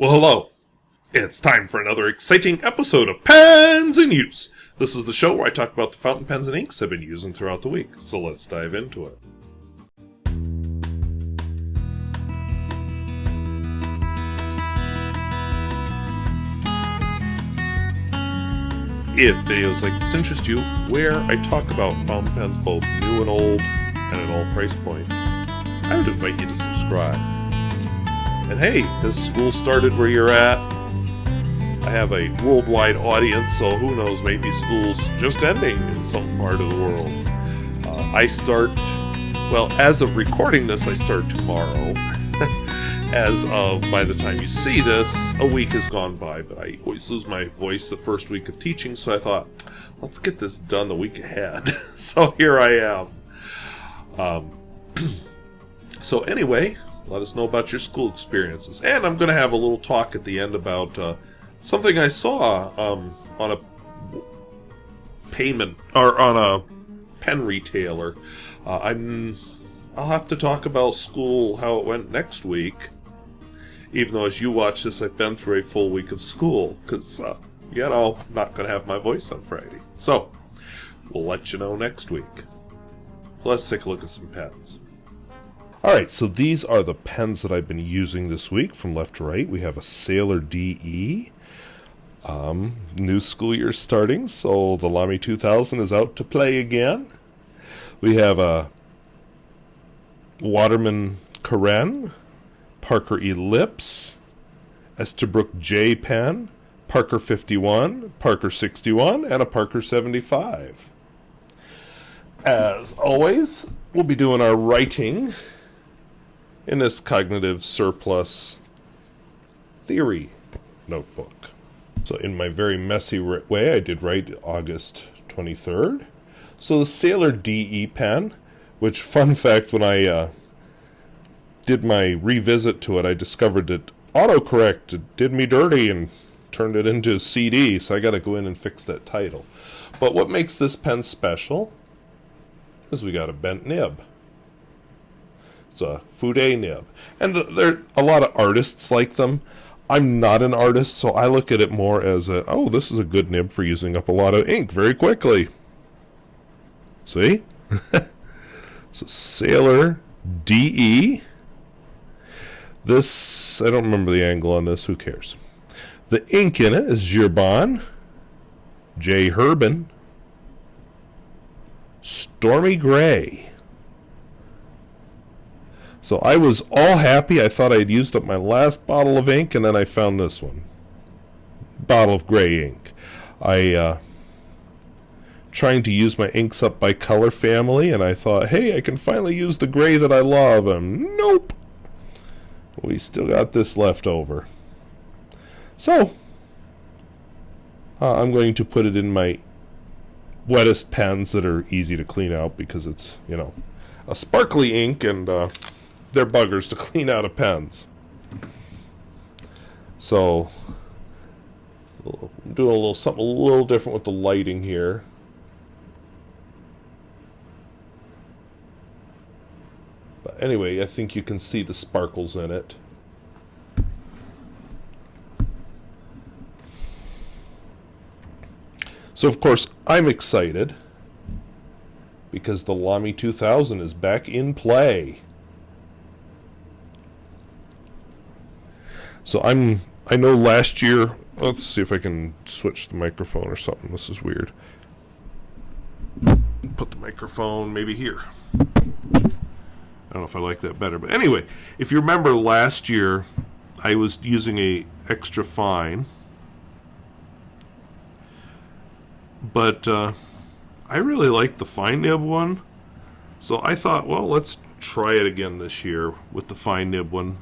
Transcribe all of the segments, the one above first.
Well, hello. It's time for another exciting episode of Pens in Use. This is the show where I talk about the fountain pens and inks I've been using throughout the week. So let's dive into it. If videos like this interest you, where I talk about fountain pens both new and old and at all price points, I would invite you to subscribe. And hey, has school started where you're at? I have a worldwide audience, so who knows, maybe school's just ending in some part of the world. I start, well, as of recording this, I start tomorrow. As of, by the time you see this, a week has gone by, but I always lose my voice the first week of teaching, so I thought, let's get this done the week ahead. So here I am. So anyway, let us know about your school experiences. And I'm going to have a little talk at the end about something I saw on a payment, or on a pen retailer. I'll have to talk about school, how it went next week. Even though as you watch this, I've been through a full week of school. Because, I'm not going to have my voice on Friday. So, we'll let you know next week. Let's take a look at some pens. Alright, so these are the pens that I've been using this week from left to right. We have a Sailor DE. New school year starting, so the Lamy 2000 is out to play again. We have a Waterman Carène, Parker Ellipse, Esterbrook J pen, Parker 51, Parker 61, and a Parker 75. As always, we'll be doing our writing in this cognitive surplus theory notebook. So in my very messy way, I did write August 23rd. So the Sailor DE pen, which, fun fact, when I did my revisit to it, I discovered that autocorrect did me dirty and turned it into a CD, so I got to go in and fix that title. But what makes this pen special is we got a bent nib. It's a Fude nib. And there a lot of artists like them. I'm not an artist, so I look at it more as this is a good nib for using up a lot of ink very quickly. See? So Sailor DE. This, I don't remember the angle on this, who cares? The ink in it is Herbin, J. Herbin, Stormy Gray. So I was all happy. I thought I had used up my last bottle of ink, and then I found this one. Bottle of gray ink. Trying to use my inks up by color family, and I thought, hey, I can finally use the gray that I love. And nope. We still got this left over. So, I'm going to put it in my wettest pens that are easy to clean out because it's, a sparkly ink and they're buggers to clean out of pens. So, I'm doing something a little different with the lighting here. But anyway, I think you can see the sparkles in it. So, of course, I'm excited because the Lamy 2000 is back in play. So I know last year, let's see if I can switch the microphone or something. This is weird. Put the microphone maybe here. I don't know if I like that better. But anyway, if you remember last year, I was using a extra fine. But I really like the fine nib one. So I thought, well, let's try it again this year with the fine nib one.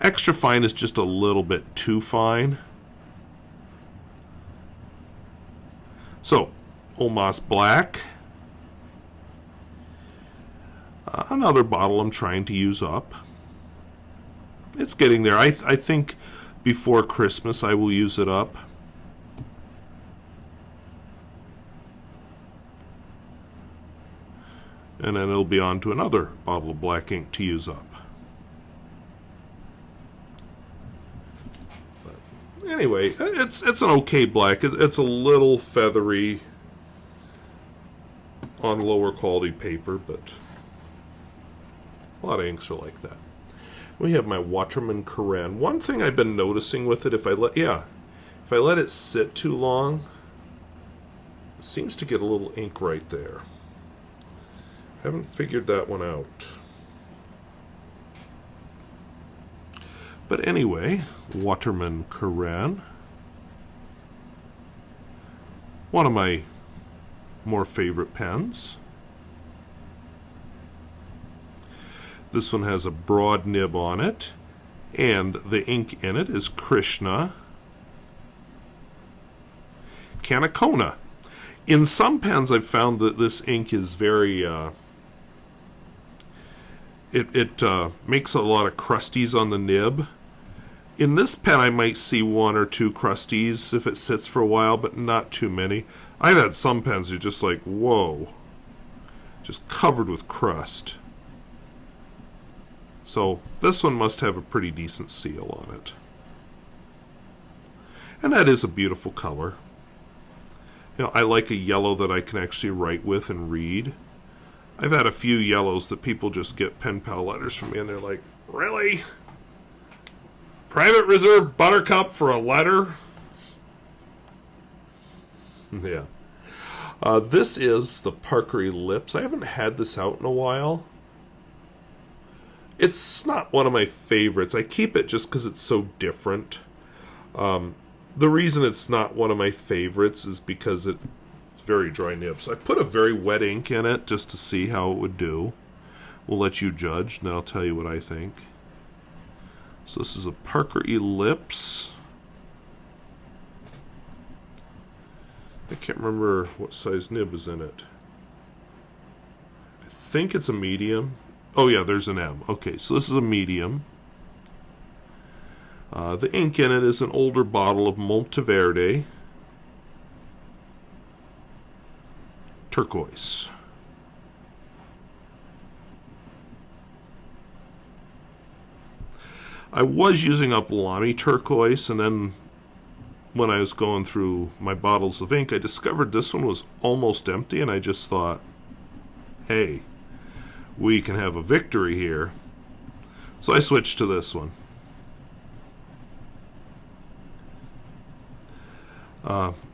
Extra fine is just a little bit too fine. So, Omas Black. Another bottle I'm trying to use up. It's getting there. I think before Christmas I will use it up. And then it'll be on to another bottle of black ink to use up. Anyway, it's an okay black. It's a little feathery on lower quality paper, but a lot of inks are like that. We have my Waterman Carène. One thing I've been noticing with it, if I let it sit too long, it seems to get a little ink right there. Haven't figured that one out. But anyway, Waterman Carène. One of my more favorite pens. This one has a broad nib on it, and the ink in it is Krishna. Kanikonna. In some pens, I've found that this ink is very, it makes a lot of crusties on the nib. In this pen, I might see one or two crusties if it sits for a while, but not too many. I've had some pens that are just like, whoa, just covered with crust. So this one must have a pretty decent seal on it. And that is a beautiful color. You know, I like a yellow that I can actually write with and read. I've had a few yellows that people just get pen pal letters from me and they're like, really? Private Reserve Buttercup for a letter? Yeah. This is the Parker Ellipse. I haven't had this out in a while. It's not one of my favorites. I keep it just because it's so different. The reason it's not one of my favorites is because it's very dry nib. So I put a very wet ink in it just to see how it would do. We'll let you judge, and then I'll tell you what I think. So this is a Parker Ellipse. I can't remember what size nib is in it. I think it's a medium. Oh yeah, there's an M. Okay, so this is a medium. The ink in it is an older bottle of Monteverde. Turquoise. I was using up Lamy turquoise, and then when I was going through my bottles of ink, I discovered this one was almost empty, and I just thought, hey, we can have a victory here. So I switched to this one.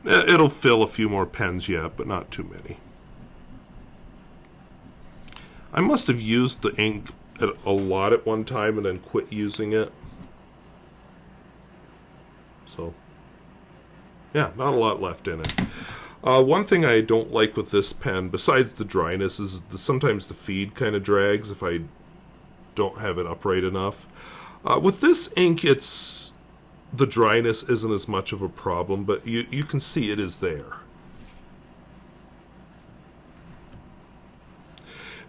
It'll fill a few more pens yet, but not too many. I must have used the ink a lot at one time and then quit using it. So, yeah, not a lot left in it. One thing I don't like with this pen, besides the dryness, is sometimes the feed kind of drags if I don't have it upright enough. With this ink, the dryness isn't as much of a problem, but you can see it is there.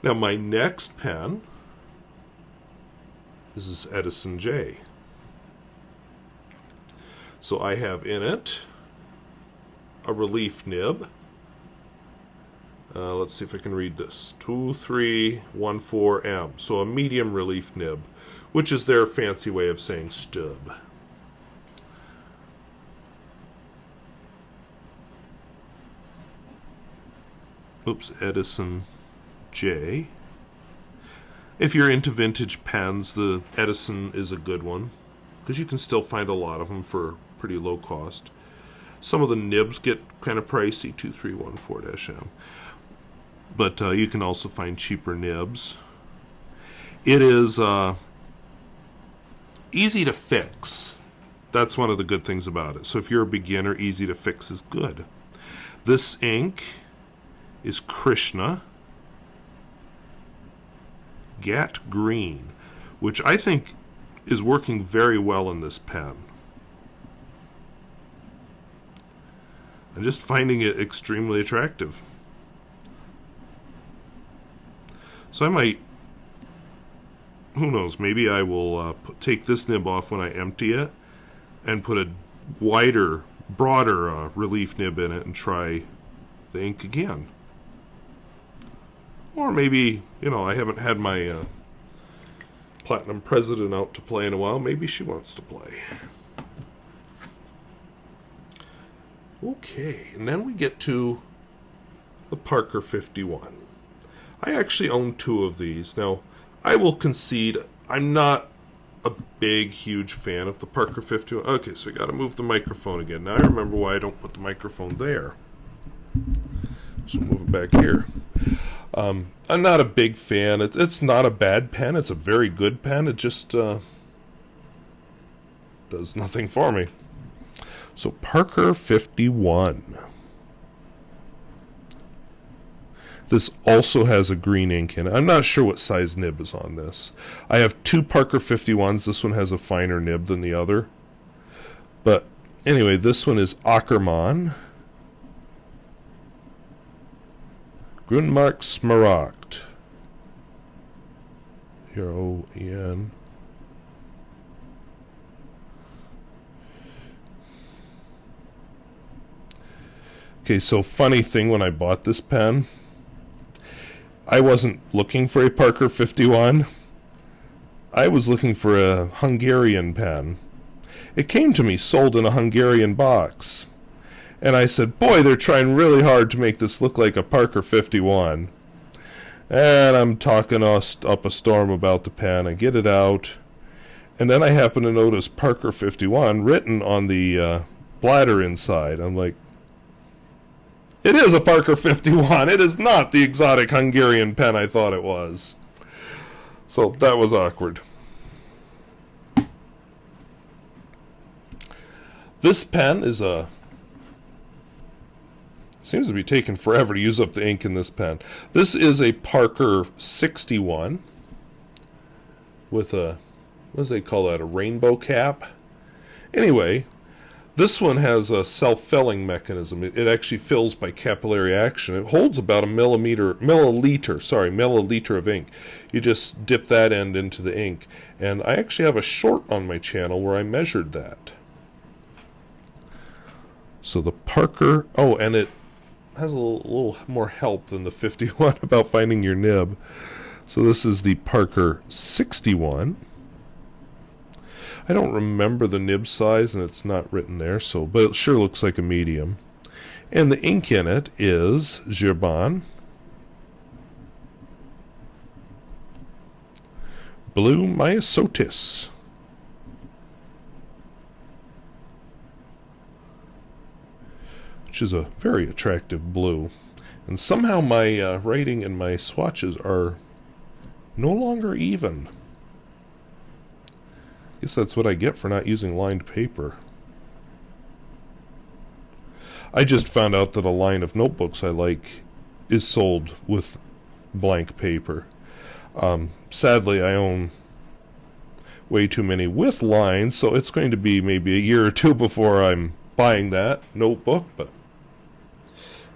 Now my next pen, this is Edison J. So I have in it a relief nib. Let's see if I can read this. 2314M. So a medium relief nib, which is their fancy way of saying stub. Oops, Edison J. If you're into vintage pens, the Edison is a good one, because you can still find a lot of them for pretty low cost. Some of the nibs get kind of pricey, 2314-M. But you can also find cheaper nibs. It is easy to fix. That's one of the good things about it. So if you're a beginner, easy to fix is good. This ink is Krishna Ghat Green, which I think is working very well in this pen. I'm just finding it extremely attractive. So I might, who knows, maybe I will take this nib off when I empty it and put a wider, broader relief nib in it and try the ink again. Or maybe, you know, I haven't had my Platinum President out to play in a while. Maybe she wants to play. Okay, and then we get to the Parker 51. I actually own 2 of these. Now, I will concede I'm not a big, huge fan of the Parker 51. Okay, so I got to move the microphone again. Now I remember why I don't put the microphone there. So move it back here. I'm not a big fan. It's not a bad pen. It's a very good pen. It just does nothing for me. So Parker 51. This also has a green ink in it. I'm not sure what size nib is on this. I have 2 Parker 51s. This one has a finer nib than the other. But anyway, this one is Akkerman. Groenmarkt Smaragd. Here, O-E-N. Okay, so funny thing, when I bought this pen, I wasn't looking for a Parker 51. I was looking for a Hungarian pen. It came to me sold in a Hungarian box. And I said, boy, they're trying really hard to make this look like a Parker 51. And I'm talking up a storm about the pen. I get it out. And then I happen to notice Parker 51 written on the bladder inside. I'm like, it is a Parker 51. It is not the exotic Hungarian pen I thought it was. So that was awkward. This pen is a... Seems to be taking forever to use up the ink in this pen. This is a Parker 61 with a, what do they call that, a rainbow cap? Anyway, this one has a self-filling mechanism. It actually fills by capillary action. It holds about a milliliter of ink. You just dip that end into the ink. And I actually have a short on my channel where I measured that. So the Parker, oh, and it has a little more help than the 51 about finding your nib. So this is the Parker 61. I don't remember the nib size, and it's not written there, so but it sure looks like a medium. And the ink in it is Herbin, Bleu Myosotis. Which is a very attractive blue. And somehow my writing and my swatches are no longer even. I guess that's what I get for not using lined paper. I just found out that a line of notebooks I like is sold with blank paper. Sadly, I own way too many with lines, so it's going to be maybe a year or 2 before I'm buying that notebook, but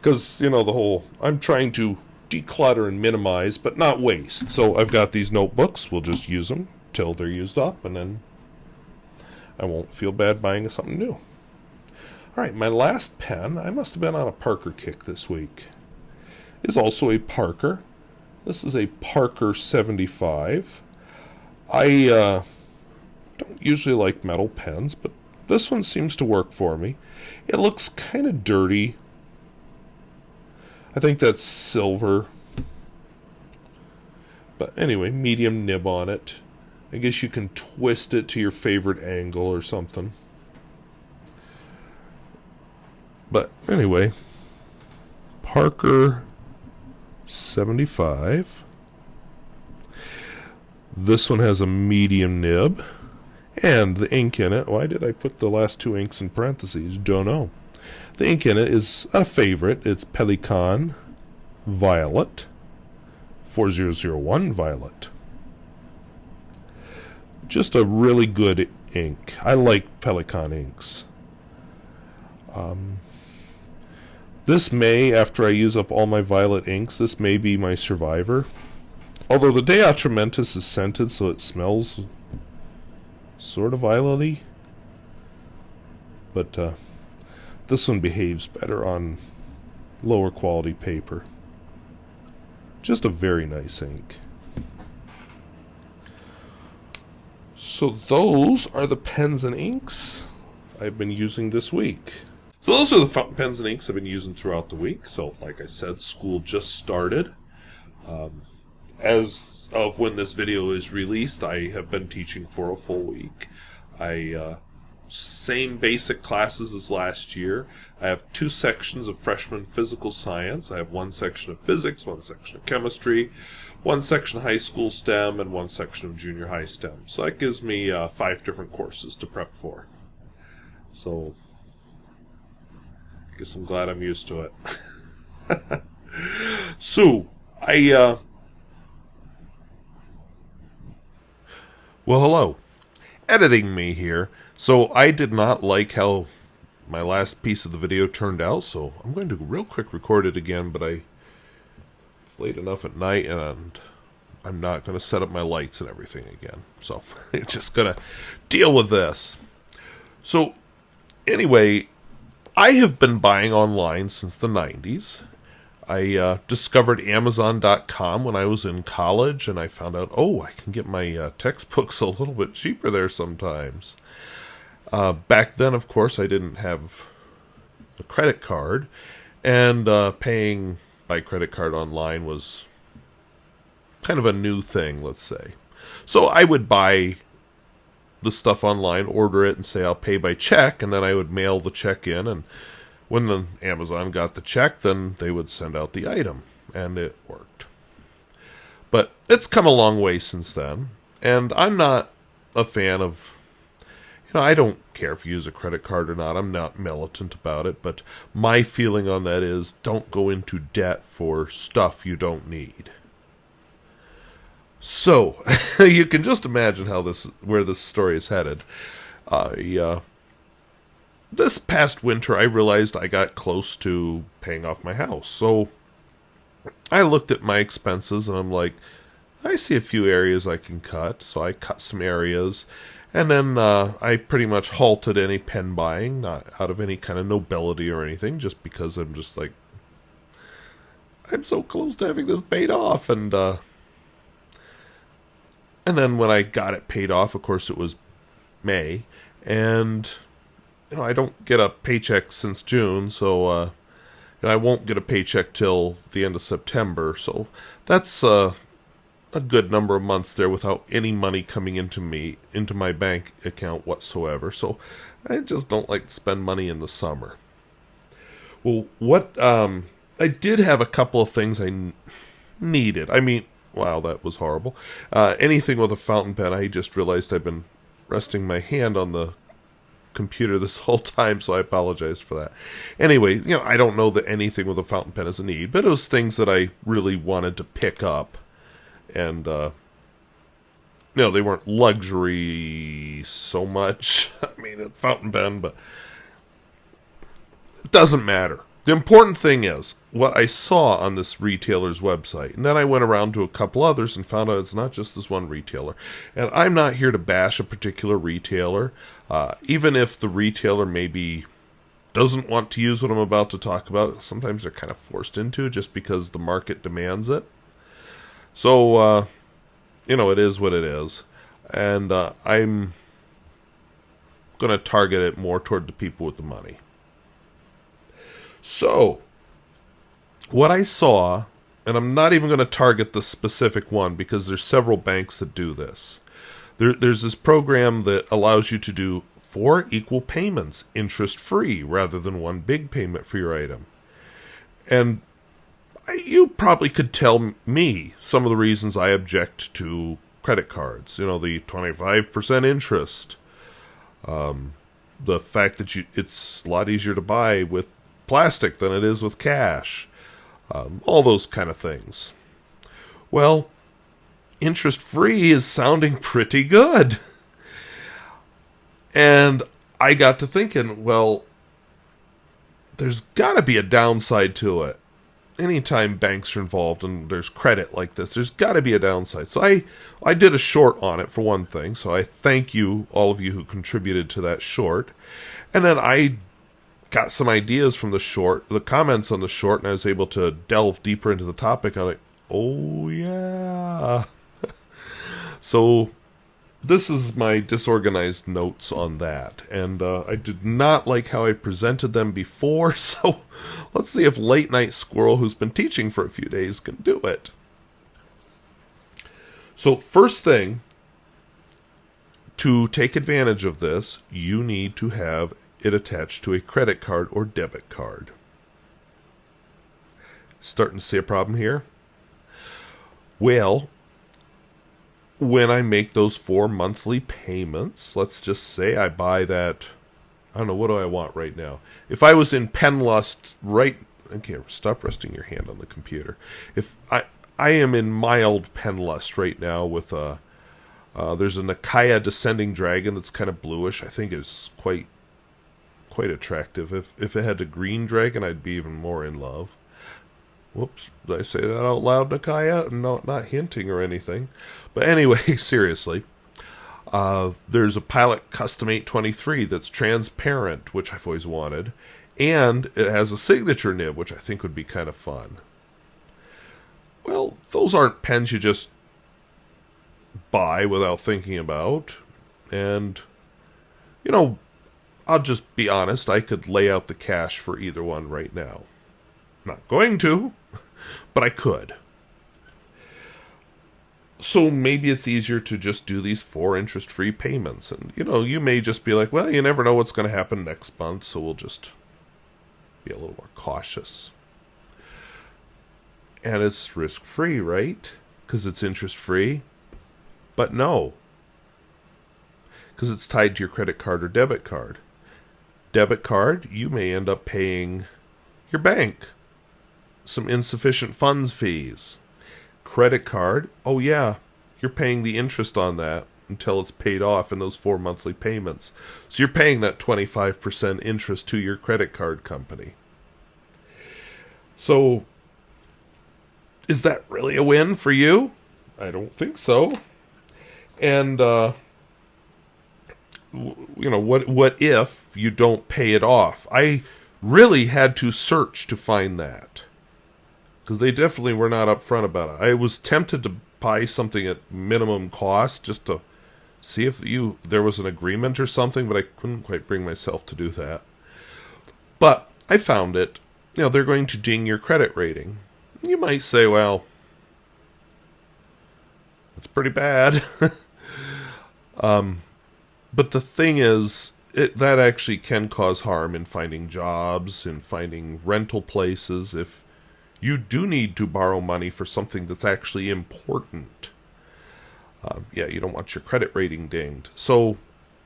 because, you know, the whole, I'm trying to declutter and minimize, but not waste. So I've got these notebooks. We'll just use them till they're used up, and then I won't feel bad buying something new. All right, my last pen, I must have been on a Parker kick this week, is also a Parker. This is a Parker 75. I don't usually like metal pens, but this one seems to work for me. It looks kind of dirty. I think that's silver. But anyway, medium nib on it. I guess you can twist it to your favorite angle or something. But anyway, Parker 75. This one has a medium nib. And the ink in it, why did I put the last 2 inks in parentheses? Don't know. The ink in it is a favorite. It's Pelikan Violet, 4001 Violet. Just a really good ink. I like Pelikan inks. This may, after I use up all my violet inks, this may be my survivor. Although the De Atramentis is scented, so it smells sort of violet-y. But this one behaves better on lower quality paper. Just a very nice ink. So those are the pens and inks I've been using this week. So those are the fountain pens and inks I've been using throughout the week. So, like I said, school just started. As of when this video is released, I have been teaching for a full week. Same basic classes as last year. I have 2 sections of freshman physical science. I have 1 section of physics, 1 section of chemistry, 1 section of high school STEM, and 1 section of junior high STEM. So that gives me 5 different courses to prep for. So, I guess I'm glad I'm used to it. So, well, hello. Editing me here. So I did not like how my last piece of the video turned out, so I'm going to real quick record it again, but it's late enough at night, and I'm not going to set up my lights and everything again. So I'm just going to deal with this. So anyway, I have been buying online since the 90s. I discovered Amazon.com when I was in college, and I found out, I can get my textbooks a little bit cheaper there sometimes. Back then, of course, I didn't have a credit card, and paying by credit card online was kind of a new thing, let's say. So I would buy the stuff online, order it, and say I'll pay by check, and then I would mail the check in, and when the Amazon got the check, then they would send out the item, and it worked. But it's come a long way since then, and I'm not a fan of, I don't care if you use a credit card or not. I'm not militant about it, but my feeling on that is don't go into debt for stuff you don't need. So, you can just imagine where this story is headed. This past winter, I realized I got close to paying off my house. So, I looked at my expenses, and I'm like, I see a few areas I can cut. So, I cut some areas. And then I pretty much halted any pen buying, not out of any kind of nobility or anything, just because I'm just like, I'm so close to having this paid off. And then when I got it paid off, of course it was May, and I don't get a paycheck since June, so I won't get a paycheck till the end of September. So that's a good number of months there without any money coming into my bank account whatsoever. So I just don't like to spend money in the summer. Well, I did have a couple of things I needed. I mean, wow, that was horrible. Anything with a fountain pen, I just realized I've been resting my hand on the computer this whole time, so I apologize for that. Anyway, I don't know that anything with a fountain pen is a need, but it was things that I really wanted to pick up. And, they weren't luxury so much. I mean, a fountain pen, but it doesn't matter. The important thing is what I saw on this retailer's website. And then I went around to a couple others and found out it's not just this one retailer. And I'm not here to bash a particular retailer. Even if the retailer maybe doesn't want to use what I'm about to talk about, sometimes they're kind of forced into just because the market demands it. So, it is what it is. And I'm going to target it more toward the people with the money. So, what I saw, and I'm not even going to target the specific one because there's several banks that do this. There's this program that allows you to do 4 equal payments, interest-free, rather than one big payment for your item. And you probably could tell me some of the reasons I object to credit cards. The 25% interest. The fact that it's a lot easier to buy with plastic than it is with cash. All those kind of things. Well, interest-free is sounding pretty good. And I got to thinking, well, there's got to be a downside to it. Anytime banks are involved and there's credit like this, there's got to be a downside. So I did a short on it, for one thing. So I thank you, all of you who contributed to that short. And then I got some ideas from the comments on the short, and I was able to delve deeper into the topic. I'm like, oh yeah. So this is my disorganized notes on that. And I did not like how I presented them before, so let's see if Late Night Squirrel, who's been teaching for a few days, can do it. So first thing, to take advantage of this, you need to have it attached to a credit card or debit card. Starting to see a problem here? Well, when I make those 4 monthly payments, let's just say I buy that, I don't know, what do I want right now? If I was in Penlust okay, stop resting your hand on the computer. If I am in mild Penlust right now with there's a Nakaya Descending Dragon that's kind of bluish. I think is quite attractive. If it had a green dragon, I'd be even more in love. Whoops, did I say that out loud, Nakaya? No, not hinting or anything. But anyway, seriously. There's a Pilot Custom 823 that's transparent, which I've always wanted. And it has a signature nib, which I think would be kind of fun. Well, those aren't pens you just buy without thinking about. And, you know, I'll just be honest, I could lay out the cash for either one right now. Not going to, but I could. So maybe it's easier to just do these 4 interest-free payments. And, you know, you may just be like, well, you never know what's going to happen next month, so we'll just be a little more cautious. And it's risk-free, right? Because it's interest-free. But no. Because it's tied to your credit card or debit card. Debit card, you may end up paying your bank some insufficient funds fees. Credit card, oh yeah, you're paying the interest on that until it's paid off in those 4 monthly payments. So you're paying that 25% interest to your credit card company. So, is that really a win for you? I don't think so. And, you know, what if you don't pay it off? I really had to search to find that. Because they definitely were not upfront about it. I was tempted to buy something at minimum cost just to see if there was an agreement or something, but I couldn't quite bring myself to do that. But I found it. You know, they're going to ding your credit rating. You might say, well, that's pretty bad. But the thing is, that actually can cause harm in finding jobs, in finding rental places, if you do need to borrow money for something that's actually important. Yeah, you don't want your credit rating dinged. So,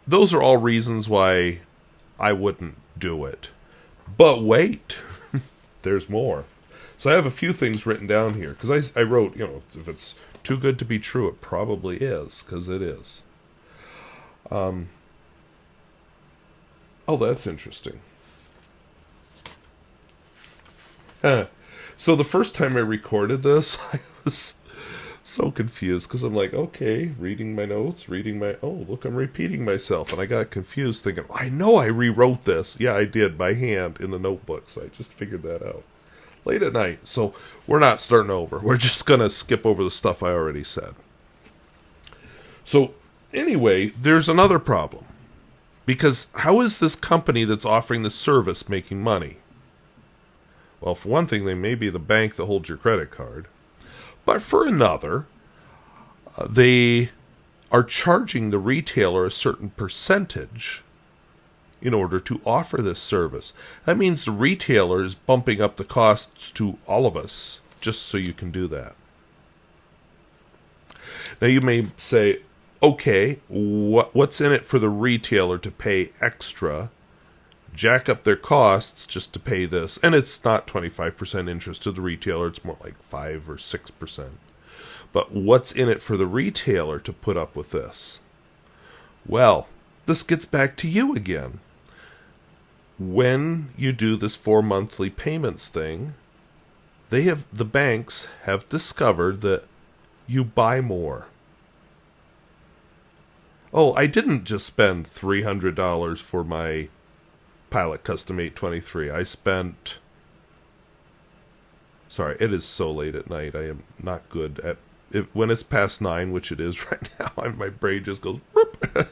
those are all reasons why I wouldn't do it. But wait, there's more. So I have a few things written down here, because I wrote, you know, if it's too good to be true, it probably is, because it is. Oh, that's interesting. So the first time I recorded this, I was so confused, because I'm like, okay, reading my notes, oh, look, I'm repeating myself. And I got confused thinking, I know I rewrote this. Yeah, I did, by hand, in the notebooks. I just figured that out. Late at night, so we're not starting over. We're just going to skip over the stuff I already said. So, anyway, there's another problem. Because how is this company that's offering this service making money? Well, for one thing, they may be the bank that holds your credit card. But for another, they are charging the retailer a certain percentage in order to offer this service. That means the retailer is bumping up the costs to all of us just so you can do that. Now you may say, okay, what's in it for the retailer to pay extra, jack up their costs just to pay this? And it's not 25% interest to the retailer, it's more like 5 or 6%. But what's in it for the retailer to put up with this? Well, this gets back to you again. When you do this 4 monthly payments thing, the banks have discovered that you buy more. Oh, I didn't just spend $300 for my Pilot Custom 823. I spent... Sorry, it is so late at night. I am not good at when it's past 9, which it is right now, my brain just goes, boop.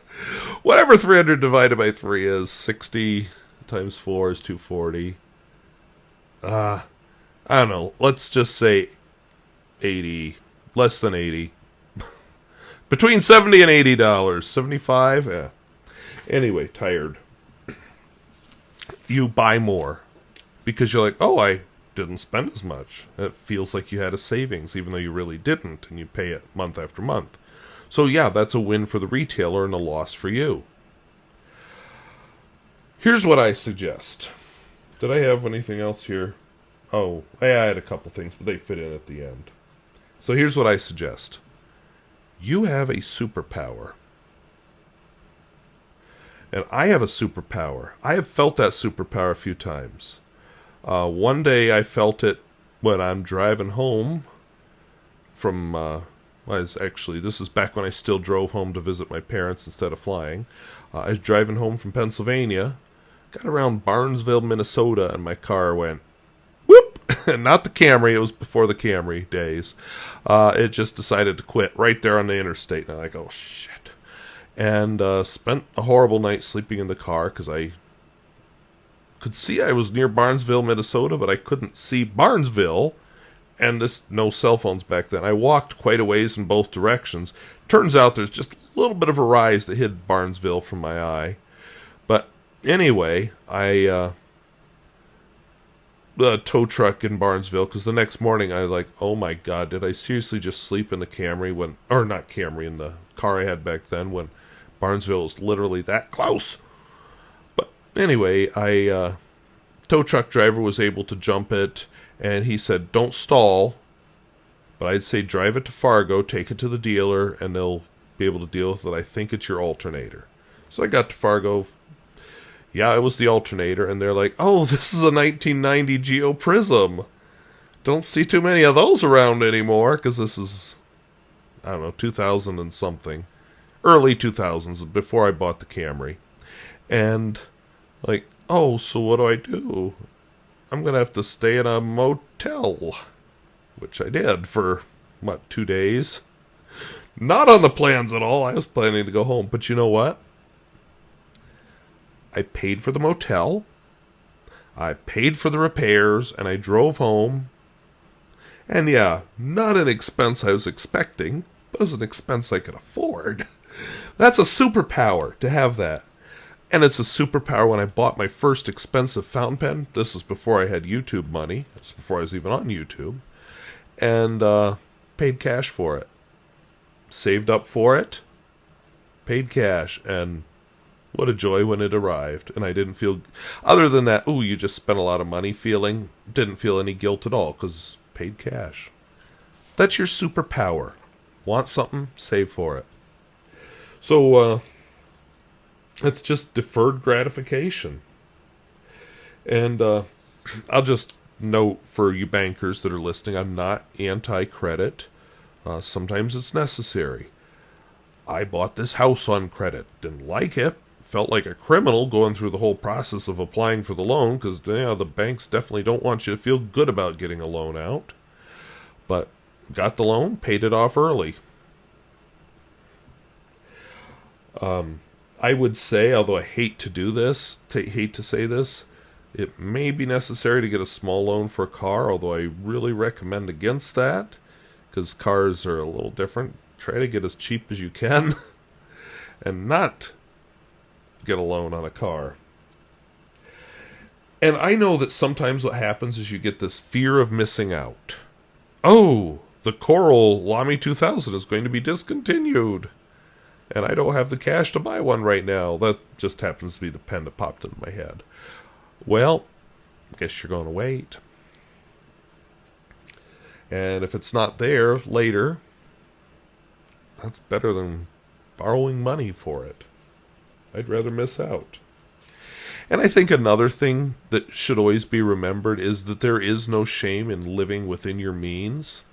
Whatever 300 divided by 3 is, 60 times 4 is 240. I don't know. Let's just say 80, less than 80. Between $70 and $80. 75? Yeah. Anyway, tired. You buy more. Because you're like, oh, I didn't spend as much. It feels like you had a savings, even though you really didn't, and you pay it month after month. So yeah, that's a win for the retailer and a loss for you. Here's what I suggest. Did I have anything else here? Oh, I had a couple things, but they fit in at the end. So here's what I suggest. You have a superpower. And I have a superpower. I have felt that superpower a few times. One day I felt it when I'm driving home from, this is back when I still drove home to visit my parents instead of flying. I was driving home from Pennsylvania, got around Barnesville, Minnesota, and my car went, whoop! Not the Camry, it was before the Camry days. It just decided to quit right there on the interstate. And I'm like, oh, shit. And spent a horrible night sleeping in the car because I could see I was near Barnesville, Minnesota, but I couldn't see Barnesville. And there's no cell phones back then. I walked quite a ways in both directions. Turns out there's just a little bit of a rise that hid Barnesville from my eye. But anyway, the tow truck in Barnesville, because the next morning I was like, oh my god, did I seriously just sleep in the Camry in the car I had back then when Barnesville was literally that close? But anyway, tow truck driver was able to jump it, and he said, don't stall, but I'd say drive it to Fargo, take it to the dealer, and they'll be able to deal with it. I think it's your alternator. So I got to Fargo. Yeah, it was the alternator, and they're like, oh, this is a 1990 Geo Prism. Don't see too many of those around anymore, because this is, 2000 and something. Early 2000s, before I bought the Camry. And, like, oh, so what do? I'm going to have to stay in a motel. Which I did for, 2 days? Not on the plans at all. I was planning to go home. But you know what? I paid for the motel, I paid for the repairs, and I drove home. And yeah, not an expense I was expecting, but as an expense I could afford. That's a superpower to have that. And it's a superpower when I bought my first expensive fountain pen. This was before I had YouTube money. This was before I was even on YouTube. And paid cash for it. Saved up for it. Paid cash. And what a joy when it arrived. And I didn't feel, other than that, ooh, you just spent a lot of money feeling, didn't feel any guilt at all because paid cash. That's your superpower. Want something? Save for it. So, it's just deferred gratification. And I'll just note for you bankers that are listening, I'm not anti-credit. Sometimes it's necessary. I bought this house on credit. Didn't like it. Felt like a criminal going through the whole process of applying for the loan because the banks definitely don't want you to feel good about getting a loan out. But got the loan, paid it off early. I would say, although I hate to do this, hate to say this, it may be necessary to get a small loan for a car, although I really recommend against that because cars are a little different. Try to get as cheap as you can and not get a loan on a car. And I know that sometimes what happens is you get this fear of missing out. Oh, the Coral Lamy 2000 is going to be discontinued. And I don't have the cash to buy one right now. That just happens to be the pen that popped into my head. Well, I guess you're going to wait. And if it's not there later, that's better than borrowing money for it. I'd rather miss out. And I think another thing that should always be remembered is that there is no shame in living within your means.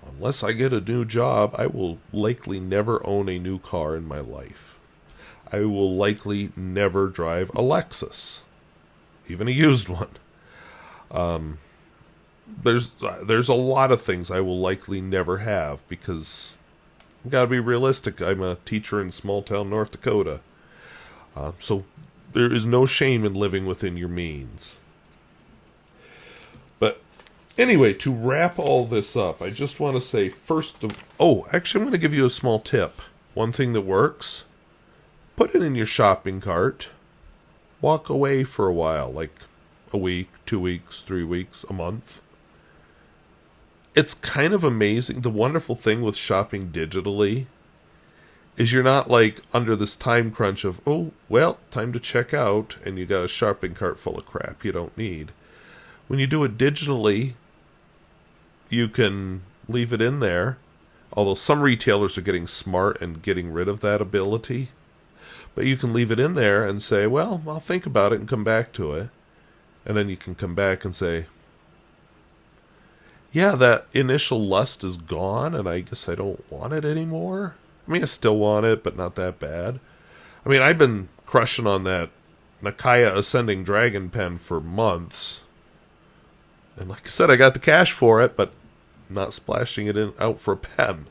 Unless I get a new job, I will likely never own a new car in my life. I will likely never drive a Lexus, even a used one. there's a lot of things I will likely never have because I've got to be realistic. I'm a teacher in small town North Dakota. So there is no shame in living within your means. But anyway, to wrap all this up, I just want to say actually I'm going to give you a small tip. One thing that works, put it in your shopping cart, walk away for a while, like a week, 2 weeks, 3 weeks, a month. It's kind of amazing. The wonderful thing with shopping digitally is you're not like under this time crunch of, oh, well, time to check out, and you got a shopping cart full of crap you don't need. When you do it digitally, you can leave it in there, although some retailers are getting smart and getting rid of that ability. But you can leave it in there and say, well, I'll think about it and come back to it. And then you can come back and say, yeah, that initial lust is gone, and I guess I don't want it anymore. I mean, I still want it, but not that bad. I mean, I've been crushing on that Nakaya Ascending Dragon pen for months. And like I said, I got the cash for it, but not splashing it out for a pen.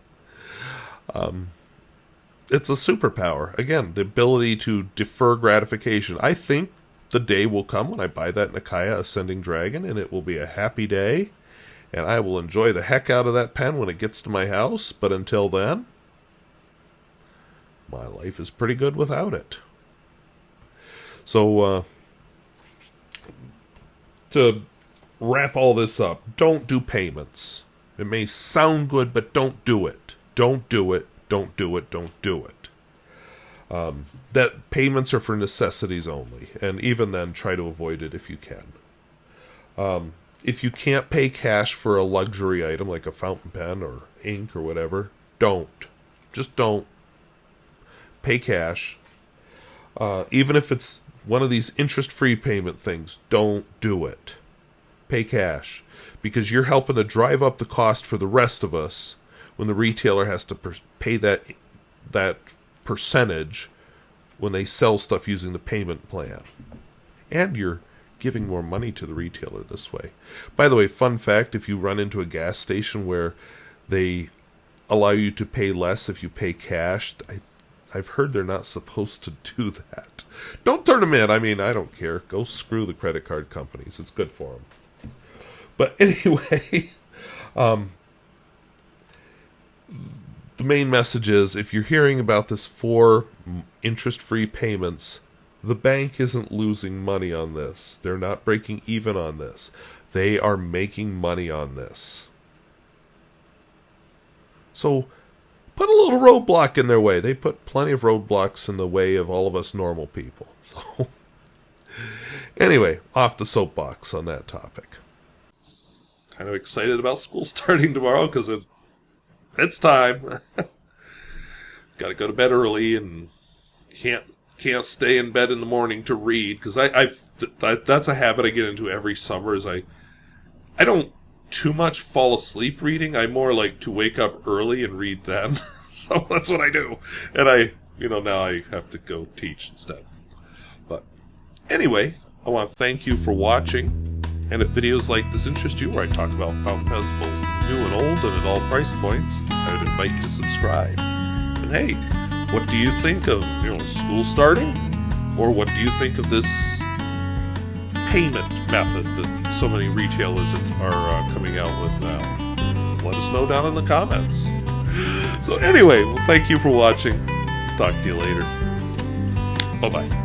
It's a superpower. Again, the ability to defer gratification. I think the day will come when I buy that Nakaya Ascending Dragon, and it will be a happy day. And I will enjoy the heck out of that pen when it gets to my house. But until then, my life is pretty good without it. So, to wrap all this up, don't do payments. It may sound good, but don't do it. Don't do it. Don't do it. Don't do it. That payments are for necessities only. And even then, try to avoid it if you can. If you can't pay cash for a luxury item like a fountain pen or ink or whatever, don't. Just don't. Pay cash. Even if it's one of these interest-free payment things, don't do it. Pay cash. Because you're helping to drive up the cost for the rest of us when the retailer has to pay that percentage when they sell stuff using the payment plan. And you're giving more money to the retailer this way. By the way, fun fact, if you run into a gas station where they allow you to pay less if you pay cash, I've heard they're not supposed to do that. Don't turn them in. I mean, I don't care. Go screw the credit card companies. It's good for them. But anyway, the main message is, if you're hearing about this 4 interest-free payments, the bank isn't losing money on this. They're not breaking even on this. They are making money on this. So, put a little roadblock in their way. They put plenty of roadblocks in the way of all of us normal people. So, anyway, off the soapbox on that topic. Kind of excited about school starting tomorrow because it's time. Got to go to bed early and can't stay in bed in the morning to read, because that's a habit I get into every summer. Is I don't too much fall asleep reading. I more like to wake up early and read then. So that's what I do. And now I have to go teach instead. But anyway, I want to thank you for watching. And if videos like this interest you, where I talk about fountain pens both new and old and at all price points, I would invite you to subscribe. And hey, what do you think of school starting? Or what do you think of this payment method that so many retailers are coming out with now? Let us know down in the comments. So anyway, well, thank you for watching. Talk to you later. Bye-bye.